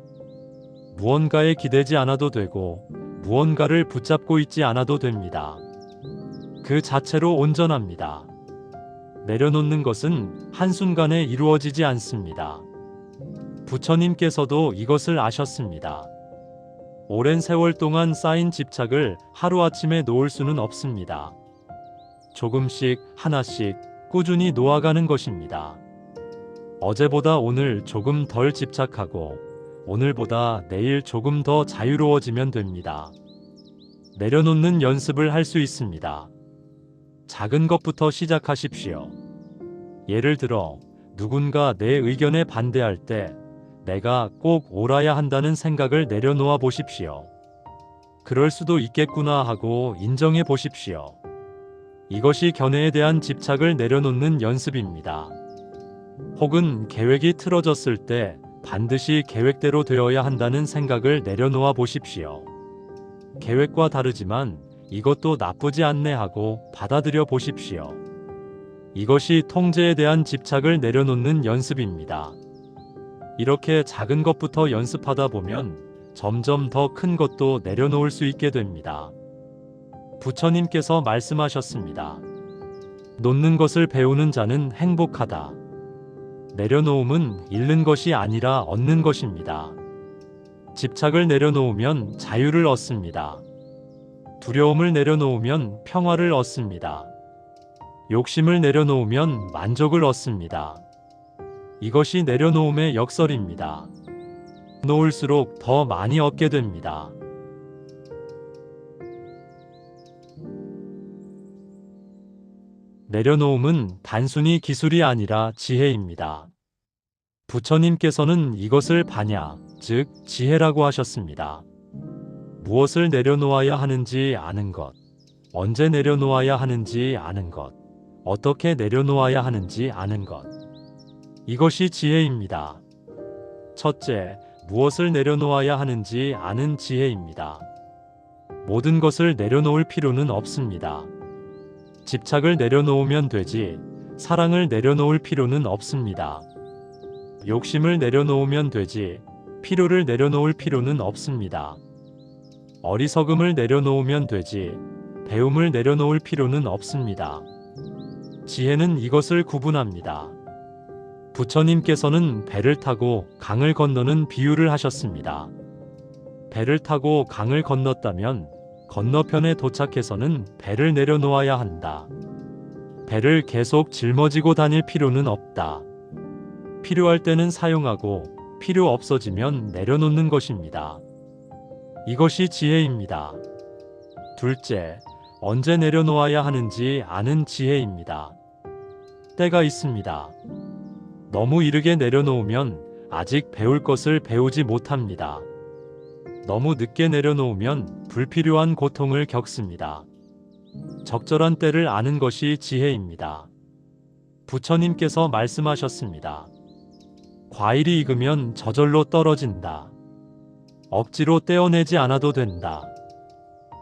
무언가에 기대지 않아도 되고 무언가를 붙잡고 있지 않아도 됩니다. 그 자체로 온전합니다. 내려놓는 것은 한순간에 이루어지지 않습니다. 부처님께서도 이것을 아셨습니다. 오랜 세월 동안 쌓인 집착을 하루아침에 놓을 수는 없습니다. 조금씩 하나씩 꾸준히 놓아가는 것입니다. 어제보다 오늘 조금 덜 집착하고 오늘보다 내일 조금 더 자유로워지면 됩니다. 내려놓는 연습을 할 수 있습니다. 작은 것부터 시작하십시오. 예를 들어 누군가 내 의견에 반대할 때 내가 꼭 옳아야 한다는 생각을 내려놓아 보십시오. 그럴 수도 있겠구나 하고 인정해 보십시오. 이것이 견해에 대한 집착을 내려놓는 연습입니다. 혹은 계획이 틀어졌을 때 반드시 계획대로 되어야 한다는 생각을 내려놓아 보십시오. 계획과 다르지만 이것도 나쁘지 않네 하고 받아들여 보십시오. 이것이 통제에 대한 집착을 내려놓는 연습입니다. 이렇게 작은 것부터 연습하다 보면 점점 더 큰 것도 내려놓을 수 있게 됩니다. 부처님께서 말씀하셨습니다. 놓는 것을 배우는 자는 행복하다. 내려놓음은 잃는 것이 아니라 얻는 것입니다. 집착을 내려놓으면 자유를 얻습니다. 두려움을 내려놓으면 평화를 얻습니다. 욕심을 내려놓으면 만족을 얻습니다. 이것이 내려놓음의 역설입니다. 놓을수록 더 많이 얻게 됩니다. 내려놓음은 단순히 기술이 아니라 지혜입니다. 부처님께서는 이것을 반야, 즉 지혜라고 하셨습니다. 무엇을 내려놓아야 하는지 아는 것, 언제 내려놓아야 하는지 아는 것, 어떻게 내려놓아야 하는지 아는 것. 이것이 지혜입니다. 첫째, 무엇을 내려놓아야 하는지 아는 지혜입니다. 모든 것을 내려놓을 필요는 없습니다. 집착을 내려놓으면 되지, 사랑을 내려놓을 필요는 없습니다. 욕심을 내려놓으면 되지, 필요를 내려놓을 필요는 없습니다. 어리석음을 내려놓으면 되지, 배움을 내려놓을 필요는 없습니다. 지혜는 이것을 구분합니다. 부처님께서는 배를 타고 강을 건너는 비유를 하셨습니다. 배를 타고 강을 건넜다면 건너편에 도착해서는 배를 내려놓아야 한다. 배를 계속 짊어지고 다닐 필요는 없다. 필요할 때는 사용하고 필요 없어지면 내려놓는 것입니다. 이것이 지혜입니다. 둘째, 언제 내려놓아야 하는지 아는 지혜입니다. 때가 있습니다. 너무 이르게 내려놓으면 아직 배울 것을 배우지 못합니다. 너무 늦게 내려놓으면 불필요한 고통을 겪습니다. 적절한 때를 아는 것이 지혜입니다. 부처님께서 말씀하셨습니다. 과일이 익으면 저절로 떨어진다. 억지로 떼어내지 않아도 된다.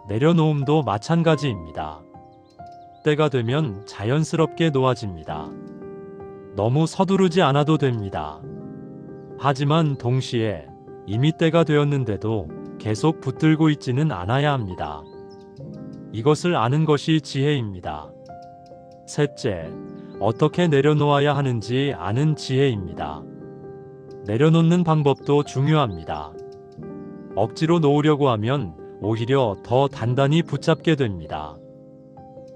내려놓음도 마찬가지입니다. 때가 되면 자연스럽게 놓아집니다. 너무 서두르지 않아도 됩니다. 하지만 동시에 이미 때가 되었는데도 계속 붙들고 있지는 않아야 합니다. 이것을 아는 것이 지혜입니다. 셋째, 어떻게 내려놓아야 하는지 아는 지혜입니다. 내려놓는 방법도 중요합니다. 억지로 놓으려고 하면 오히려 더 단단히 붙잡게 됩니다.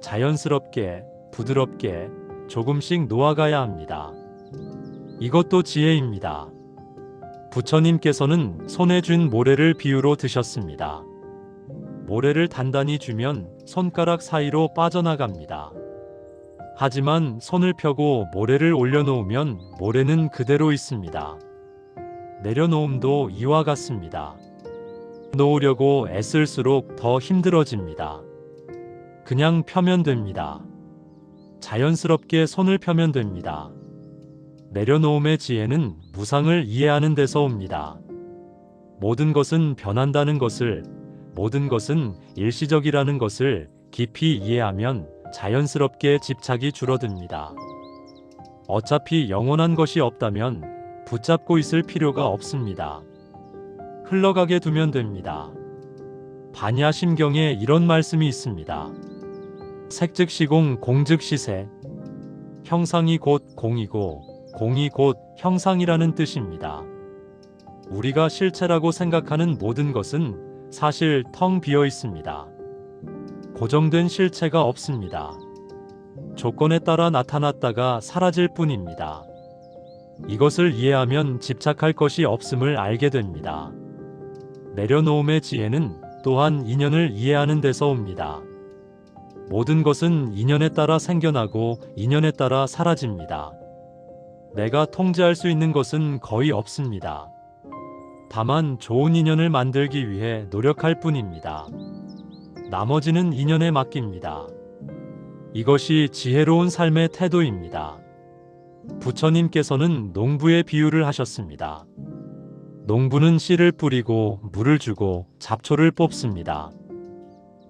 자연스럽게, 부드럽게, 조금씩 놓아가야 합니다. 이것도 지혜입니다. 부처님께서는 손에 쥔 모래를 비유로 드셨습니다. 모래를 단단히 쥐면 손가락 사이로 빠져나갑니다. 하지만 손을 펴고 모래를 올려놓으면 모래는 그대로 있습니다. 내려놓음도 이와 같습니다. 놓으려고 애쓸수록 더 힘들어집니다. 그냥 펴면 됩니다. 자연스럽게 손을 펴면 됩니다. 내려놓음의 지혜는 무상을 이해하는 데서 옵니다. 모든 것은 변한다는 것을, 모든 것은 일시적이라는 것을 깊이 이해하면 자연스럽게 집착이 줄어듭니다. 어차피 영원한 것이 없다면 붙잡고 있을 필요가 없습니다. 흘러가게 두면 됩니다. 반야심경에 이런 말씀이 있습니다. 색즉시공, 공즉시색. 형상이 곧 공이고 공이 곧 형상이라는 뜻입니다. 우리가 실체라고 생각하는 모든 것은 사실 텅 비어 있습니다. 고정된 실체가 없습니다. 조건에 따라 나타났다가 사라질 뿐입니다. 이것을 이해하면 집착할 것이 없음을 알게 됩니다. 내려놓음의 지혜는 또한 인연을 이해하는 데서 옵니다. 모든 것은 인연에 따라 생겨나고 인연에 따라 사라집니다. 내가 통제할 수 있는 것은 거의 없습니다. 다만 좋은 인연을 만들기 위해 노력할 뿐입니다. 나머지는 인연에 맡깁니다. 이것이 지혜로운 삶의 태도입니다. 부처님께서는 농부의 비유를 하셨습니다. 농부는 씨를 뿌리고 물을 주고 잡초를 뽑습니다.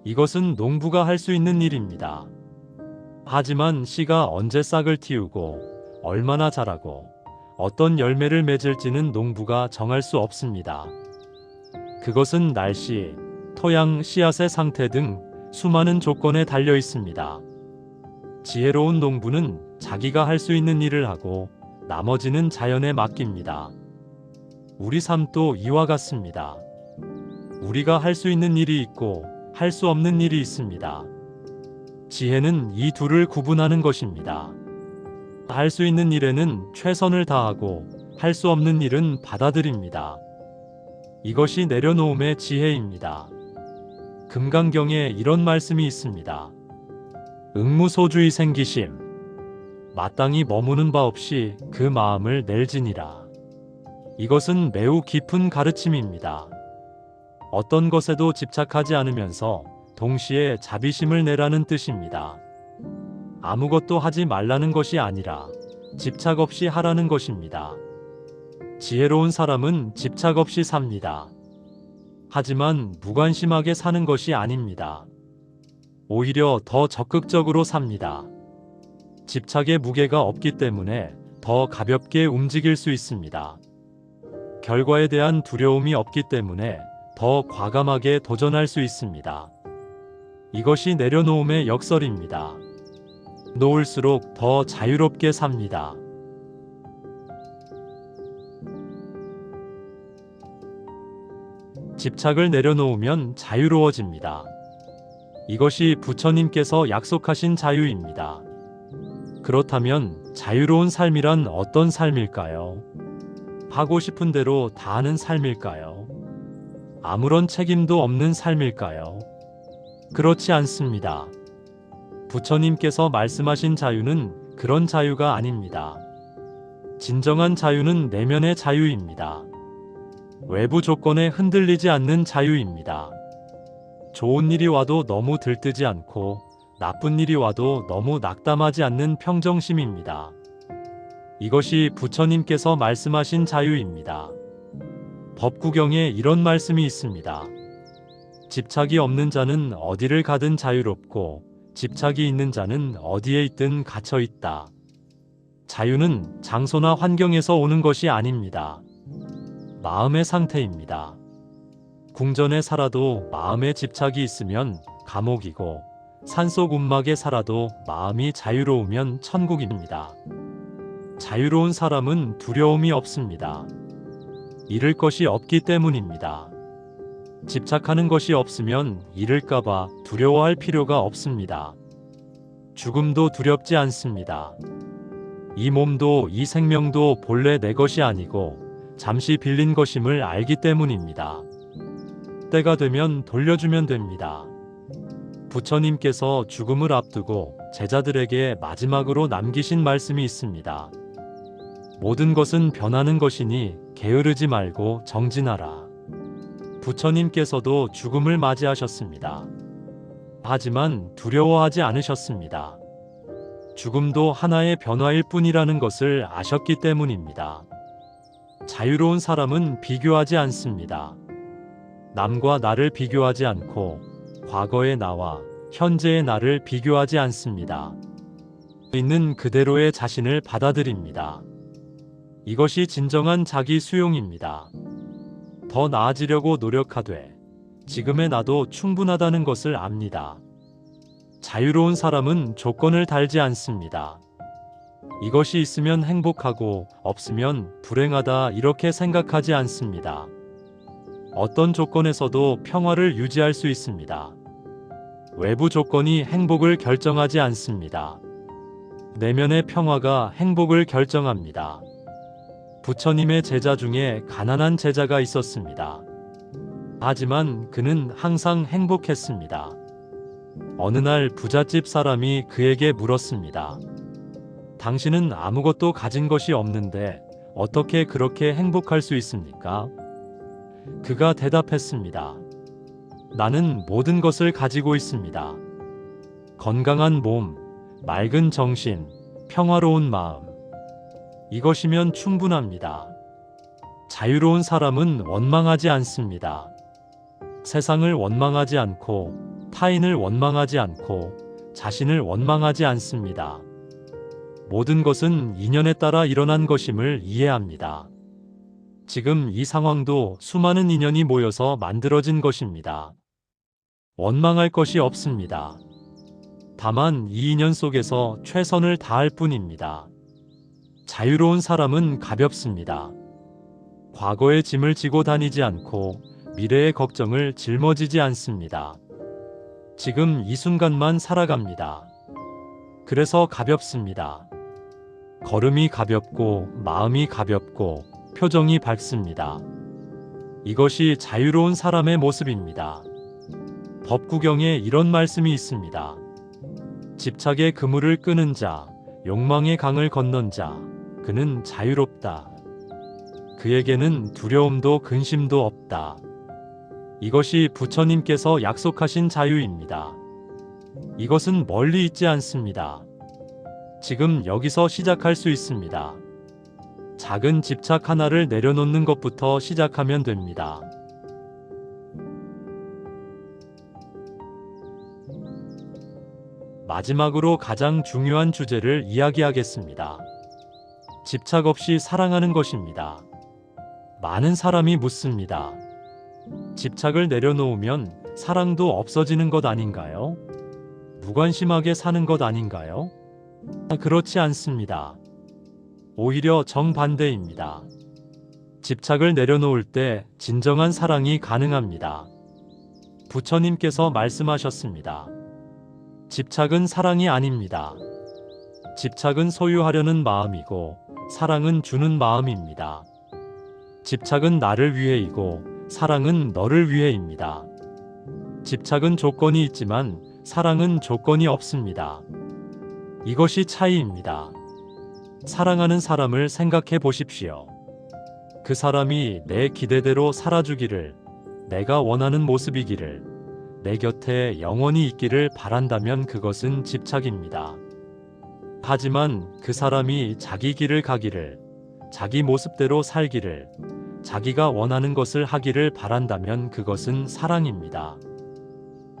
이것은 농부가 할 수 있는 일입니다. 하지만 씨가 언제 싹을 틔우고 얼마나 자라고 어떤 열매를 맺을지는 농부가 정할 수 없습니다. 그것은 날씨, 토양, 씨앗의 상태 등 수많은 조건에 달려 있습니다. 지혜로운 농부는 자기가 할 수 있는 일을 하고 나머지는 자연에 맡깁니다. 우리 삶도 이와 같습니다. 우리가 할 수 있는 일이 있고 할 수 없는 일이 있습니다. 지혜는 이 둘을 구분하는 것입니다. 할 수 있는 일에는 최선을 다하고 할 수 없는 일은 받아들입니다. 이것이 내려놓음의 지혜입니다. 금강경에 이런 말씀이 있습니다. 응무소주의 생기심, 마땅히 머무는 바 없이 그 마음을 낼지니라. 이것은 매우 깊은 가르침입니다. 어떤 것에도 집착하지 않으면서 동시에 자비심을 내라는 뜻입니다. 아무것도 하지 말라는 것이 아니라 집착 없이 하라는 것입니다. 지혜로운 사람은 집착 없이 삽니다. 하지만 무관심하게 사는 것이 아닙니다. 오히려 더 적극적으로 삽니다. 집착의 무게가 없기 때문에 더 가볍게 움직일 수 있습니다. 결과에 대한 두려움이 없기 때문에 더 과감하게 도전할 수 있습니다. 이것이 내려놓음의 역설입니다. 놓을수록 더 자유롭게 삽니다. 집착을 내려놓으면 자유로워집니다. 이것이 부처님께서 약속하신 자유입니다. 그렇다면 자유로운 삶이란 어떤 삶일까요? 하고 싶은 대로 다 하는 삶일까요? 아무런 책임도 없는 삶일까요? 그렇지 않습니다. 부처님께서 말씀하신 자유는 그런 자유가 아닙니다. 진정한 자유는 내면의 자유입니다. 외부 조건에 흔들리지 않는 자유입니다. 좋은 일이 와도 너무 들뜨지 않고 나쁜 일이 와도 너무 낙담하지 않는 평정심입니다. 이것이 부처님께서 말씀하신 자유입니다. 법구경에 이런 말씀이 있습니다. 집착이 없는 자는 어디를 가든 자유롭고 집착이 있는 자는 어디에 있든 갇혀 있다. 자유는 장소나 환경에서 오는 것이 아닙니다. 마음의 상태입니다. 궁전에 살아도 마음에 집착이 있으면 감옥이고 산속 움막에 살아도 마음이 자유로우면 천국입니다. 자유로운 사람은 두려움이 없습니다. 잃을 것이 없기 때문입니다. 집착하는 것이 없으면 잃을까봐 두려워할 필요가 없습니다. 죽음도 두렵지 않습니다. 이 몸도 이 생명도 본래 내 것이 아니고 잠시 빌린 것임을 알기 때문입니다. 때가 되면 돌려주면 됩니다. 부처님께서 죽음을 앞두고 제자들에게 마지막으로 남기신 말씀이 있습니다. 모든 것은 변하는 것이니 게으르지 말고 정진하라. 부처님께서도 죽음을 맞이하셨습니다. 하지만 두려워하지 않으셨습니다. 죽음도 하나의 변화일 뿐이라는 것을 아셨기 때문입니다. 자유로운 사람은 비교하지 않습니다. 남과 나를 비교하지 않고 과거의 나와 현재의 나를 비교하지 않습니다. 있는 그대로의 자신을 받아들입니다. 이것이 진정한 자기 수용입니다. 더 나아지려고 노력하되 지금의 나도 충분하다는 것을 압니다. 자유로운 사람은 조건을 달지 않습니다. 이것이 있으면 행복하고 없으면 불행하다 이렇게 생각하지 않습니다. 어떤 조건에서도 평화를 유지할 수 있습니다. 외부 조건이 행복을 결정하지 않습니다. 내면의 평화가 행복을 결정합니다. 부처님의 제자 중에 가난한 제자가 있었습니다. 하지만 그는 항상 행복했습니다. 어느 날 부잣집 사람이 그에게 물었습니다. 당신은 아무것도 가진 것이 없는데 어떻게 그렇게 행복할 수 있습니까? 그가 대답했습니다. 나는 모든 것을 가지고 있습니다. 건강한 몸, 맑은 정신, 평화로운 마음. 이것이면 충분합니다. 자유로운 사람은 원망하지 않습니다. 세상을 원망하지 않고 타인을 원망하지 않고 자신을 원망하지 않습니다. 모든 것은 인연에 따라 일어난 것임을 이해합니다. 지금 이 상황도 수많은 인연이 모여서 만들어진 것입니다. 원망할 것이 없습니다. 다만 이 인연 속에서 최선을 다할 뿐입니다. 자유로운 사람은 가볍습니다. 과거의 짐을 지고 다니지 않고 미래의 걱정을 짊어지지 않습니다. 지금 이 순간만 살아갑니다. 그래서 가볍습니다. 걸음이 가볍고 마음이 가볍고 표정이 밝습니다. 이것이 자유로운 사람의 모습입니다. 법구경에 이런 말씀이 있습니다. 집착의 그물을 끄는 자, 욕망의 강을 건넌 자, 그는 자유롭다. 그에게는 두려움도 근심도 없다. 이것이 부처님께서 약속하신 자유입니다. 이것은 멀리 있지 않습니다. 지금 여기서 시작할 수 있습니다. 작은 집착 하나를 내려놓는 것부터 시작하면 됩니다. 마지막으로 가장 중요한 주제를 이야기하겠습니다. 집착 없이 사랑하는 것입니다. 많은 사람이 묻습니다. 집착을 내려놓으면 사랑도 없어지는 것 아닌가요? 무관심하게 사는 것 아닌가요? 그렇지 않습니다. 오히려 정반대입니다. 집착을 내려놓을 때 진정한 사랑이 가능합니다. 부처님께서 말씀하셨습니다. 집착은 사랑이 아닙니다. 집착은 소유하려는 마음이고 사랑은 주는 마음입니다. 집착은 나를 위해이고 사랑은 너를 위해입니다. 집착은 조건이 있지만 사랑은 조건이 없습니다. 이것이 차이입니다. 사랑하는 사람을 생각해 보십시오. 그 사람이 내 기대대로 살아주기를, 내가 원하는 모습이기를, 내 곁에 영원히 있기를 바란다면 그것은 집착입니다. 하지만 그 사람이 자기 길을 가기를, 자기 모습대로 살기를, 자기가 원하는 것을 하기를 바란다면 그것은 사랑입니다.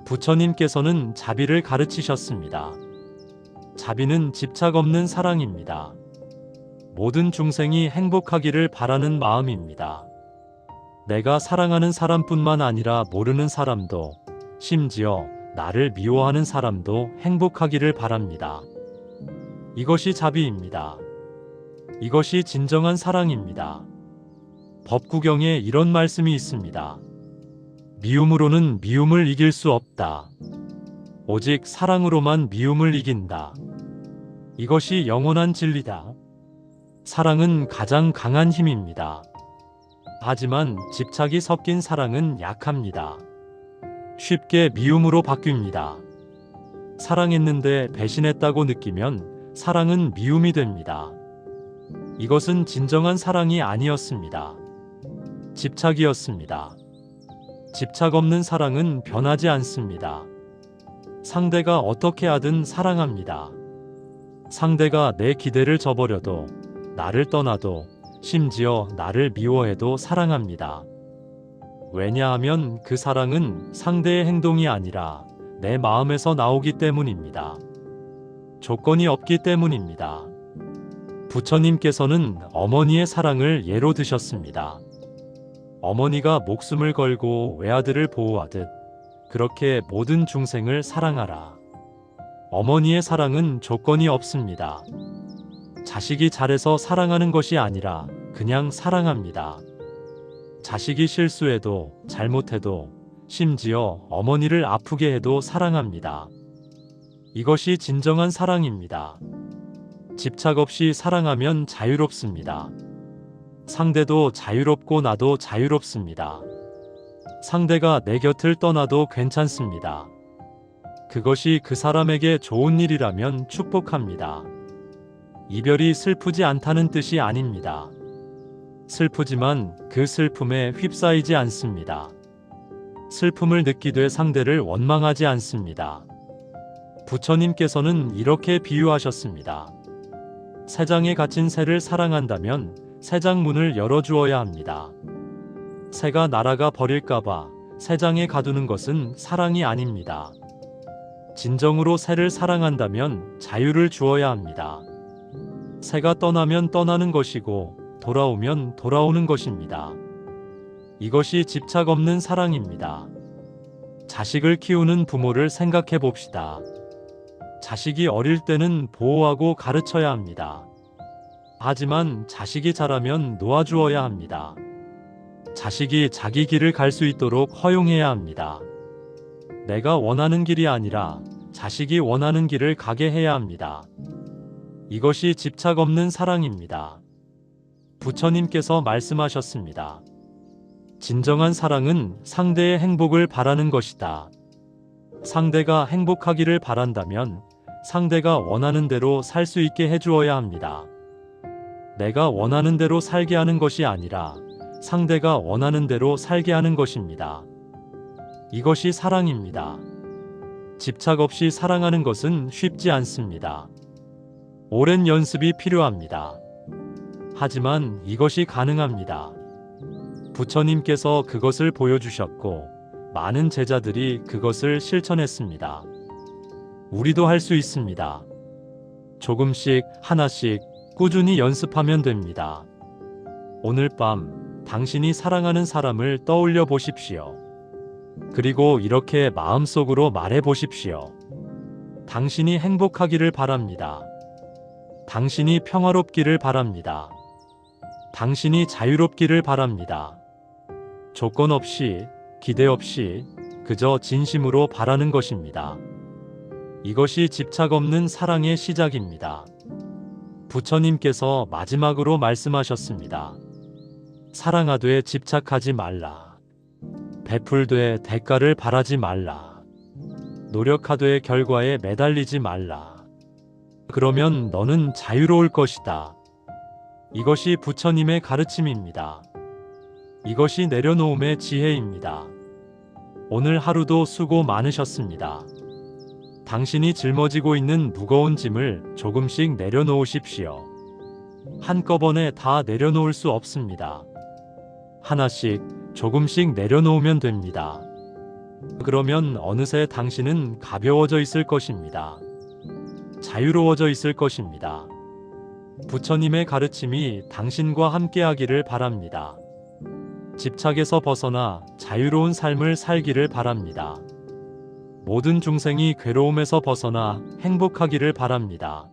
부처님께서는 자비를 가르치셨습니다. 자비는 집착 없는 사랑입니다. 모든 중생이 행복하기를 바라는 마음입니다. 내가 사랑하는 사람뿐만 아니라 모르는 사람도, 심지어 나를 미워하는 사람도 행복하기를 바랍니다. 이것이 자비입니다. 이것이 진정한 사랑입니다. 법구경에 이런 말씀이 있습니다. 미움으로는 미움을 이길 수 없다. 오직 사랑으로만 미움을 이긴다. 이것이 영원한 진리다. 사랑은 가장 강한 힘입니다. 하지만 집착이 섞인 사랑은 약합니다. 쉽게 미움으로 바뀝니다. 사랑했는데 배신했다고 느끼면 사랑은 미움이 됩니다. 이것은 진정한 사랑이 아니었습니다. 집착이었습니다. 집착 없는 사랑은 변하지 않습니다. 상대가 어떻게 하든 사랑합니다. 상대가 내 기대를 저버려도, 나를 떠나도, 심지어 나를 미워해도 사랑합니다. 왜냐하면 그 사랑은 상대의 행동이 아니라 내 마음에서 나오기 때문입니다. 조건이 없기 때문입니다. 부처님께서는 어머니의 사랑을 예로 드셨습니다. 어머니가 목숨을 걸고 외아들을 보호하듯 그렇게 모든 중생을 사랑하라. 어머니의 사랑은 조건이 없습니다. 자식이 잘해서 사랑하는 것이 아니라 그냥 사랑합니다. 자식이 실수해도 잘못해도 심지어 어머니를 아프게 해도 사랑합니다. 이것이 진정한 사랑입니다. 집착 없이 사랑하면 자유롭습니다. 상대도 자유롭고 나도 자유롭습니다. 상대가 내 곁을 떠나도 괜찮습니다. 그것이 그 사람에게 좋은 일이라면 축복합니다. 이별이 슬프지 않다는 뜻이 아닙니다. 슬프지만 그 슬픔에 휩싸이지 않습니다. 슬픔을 느끼되 상대를 원망하지 않습니다. 부처님께서는 이렇게 비유하셨습니다. 새장에 갇힌 새를 사랑한다면 새장 문을 열어주어야 합니다. 새가 날아가 버릴까봐 새장에 가두는 것은 사랑이 아닙니다. 진정으로 새를 사랑한다면 자유를 주어야 합니다. 새가 떠나면 떠나는 것이고 돌아오면 돌아오는 것입니다. 이것이 집착 없는 사랑입니다. 자식을 키우는 부모를 생각해 봅시다. 자식이 어릴 때는 보호하고 가르쳐야 합니다. 하지만 자식이 자라면 놓아주어야 합니다. 자식이 자기 길을 갈 수 있도록 허용해야 합니다. 내가 원하는 길이 아니라 자식이 원하는 길을 가게 해야 합니다. 이것이 집착 없는 사랑입니다. 부처님께서 말씀하셨습니다. 진정한 사랑은 상대의 행복을 바라는 것이다. 상대가 행복하기를 바란다면 상대가 원하는 대로 살 수 있게 해주어야 합니다. 내가 원하는 대로 살게 하는 것이 아니라 상대가 원하는 대로 살게 하는 것입니다. 이것이 사랑입니다. 집착 없이 사랑하는 것은 쉽지 않습니다. 오랜 연습이 필요합니다. 하지만 이것이 가능합니다. 부처님께서 그것을 보여주셨고 많은 제자들이 그것을 실천했습니다. 우리도 할 수 있습니다. 조금씩 하나씩 꾸준히 연습하면 됩니다. 오늘 밤 당신이 사랑하는 사람을 떠올려 보십시오. 그리고 이렇게 마음속으로 말해 보십시오. 당신이 행복하기를 바랍니다. 당신이 평화롭기를 바랍니다. 당신이 자유롭기를 바랍니다. 조건 없이, 기대 없이 그저 진심으로 바라는 것입니다. 이것이 집착 없는 사랑의 시작입니다. 부처님께서 마지막으로 말씀하셨습니다. 사랑하되 집착하지 말라. 베풀되 대가를 바라지 말라. 노력하되 결과에 매달리지 말라. 그러면 너는 자유로울 것이다. 이것이 부처님의 가르침입니다. 이것이 내려놓음의 지혜입니다. 오늘 하루도 수고 많으셨습니다. 당신이 짊어지고 있는 무거운 짐을 조금씩 내려놓으십시오. 한꺼번에 다 내려놓을 수 없습니다. 하나씩 조금씩 내려놓으면 됩니다. 그러면 어느새 당신은 가벼워져 있을 것입니다. 자유로워져 있을 것입니다. 부처님의 가르침이 당신과 함께하기를 바랍니다. 집착에서 벗어나 자유로운 삶을 살기를 바랍니다. 모든 중생이 괴로움에서 벗어나 행복하기를 바랍니다.